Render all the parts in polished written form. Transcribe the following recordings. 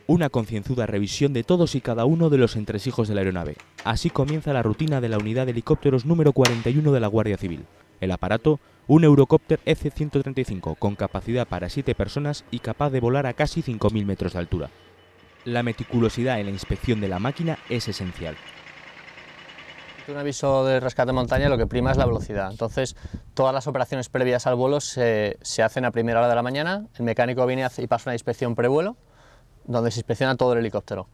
Una concienzuda revisión de todos y cada uno de los entresijos de la aeronave. Así comienza la rutina de la unidad de helicópteros número 41 de la Guardia Civil. El aparato, un Eurocopter EC-135 con capacidad para 7 personas y capaz de volar a casi 5.000 metros de altura. La meticulosidad en la inspección de la máquina es esencial. Un aviso de rescate en montaña lo que prima es la velocidad, entonces todas las operaciones previas al vuelo se hacen a primera hora de la mañana, el mecánico viene y pasa una inspección prevuelo, donde se inspecciona todo el helicóptero,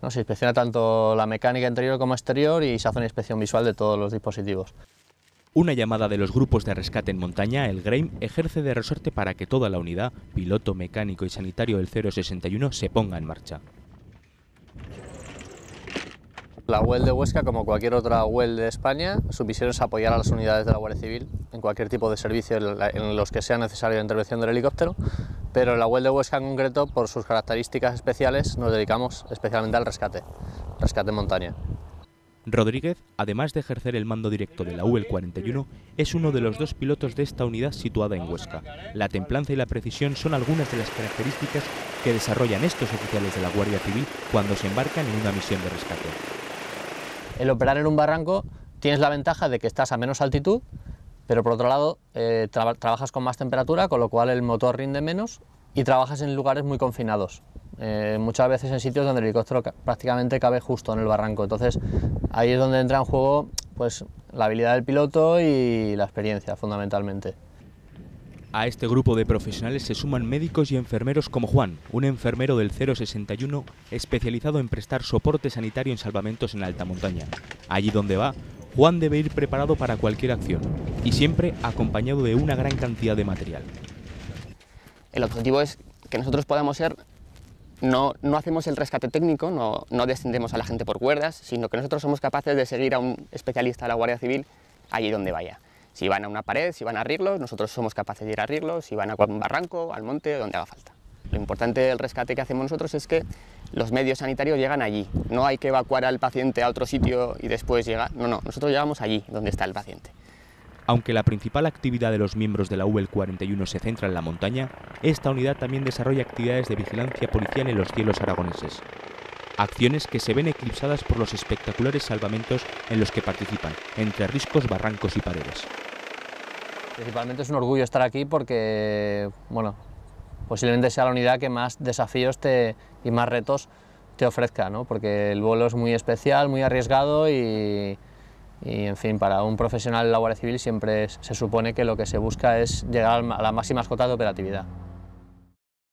¿no? Se inspecciona tanto la mecánica interior como exterior y se hace una inspección visual de todos los dispositivos. Una llamada de los grupos de rescate en montaña, el GREIM, ejerce de resorte para que toda la unidad, piloto, mecánico y sanitario del 061, se ponga en marcha. La UEL de Huesca, como cualquier otra UEL de España, su misión es apoyar a las unidades de la Guardia Civil en cualquier tipo de servicio en los que sea necesaria la intervención del helicóptero, pero en la UEL de Huesca en concreto, por sus características especiales, nos dedicamos especialmente al rescate en montaña. Rodríguez, además de ejercer el mando directo de la UEL 41, es uno de los 2 pilotos de esta unidad situada en Huesca. La templanza y la precisión son algunas de las características que desarrollan estos oficiales de la Guardia Civil cuando se embarcan en una misión de rescate. El operar en un barranco tienes la ventaja de que estás a menos altitud, pero por otro lado trabajas con más temperatura, con lo cual el motor rinde menos y trabajas en lugares muy confinados, muchas veces en sitios donde el helicóptero prácticamente cabe justo en el barranco. Entonces ahí es donde entra en juego pues, la habilidad del piloto y la experiencia fundamentalmente. A este grupo de profesionales se suman médicos y enfermeros como Juan, un enfermero del 061 especializado en prestar soporte sanitario en salvamentos en alta montaña. Allí donde va, Juan debe ir preparado para cualquier acción y siempre acompañado de una gran cantidad de material. El objetivo es que nosotros podamos ser, no hacemos el rescate técnico, no descendemos a la gente por cuerdas, sino que nosotros somos capaces de seguir a un especialista de la Guardia Civil allí donde vaya. Si van a una pared, si van a Rirlos, nosotros somos capaces de ir a Rirlos, si van a un barranco, al monte, donde haga falta. Lo importante del rescate que hacemos nosotros es que los medios sanitarios llegan allí. No hay que evacuar al paciente a otro sitio y después llegar. No, nosotros llegamos allí, donde está el paciente. Aunque la principal actividad de los miembros de la UEL 41 se centra en la montaña, esta unidad también desarrolla actividades de vigilancia policial en los cielos aragoneses. Acciones que se ven eclipsadas por los espectaculares salvamentos en los que participan, entre riscos, barrancos y paredes. Principalmente es un orgullo estar aquí porque, bueno, posiblemente sea la unidad que más desafíos y más retos te ofrezca, ¿no? Porque el vuelo es muy especial, muy arriesgado y en fin, para un profesional de la Guardia Civil siempre se supone que lo que se busca es llegar a las máximas cotas de operatividad.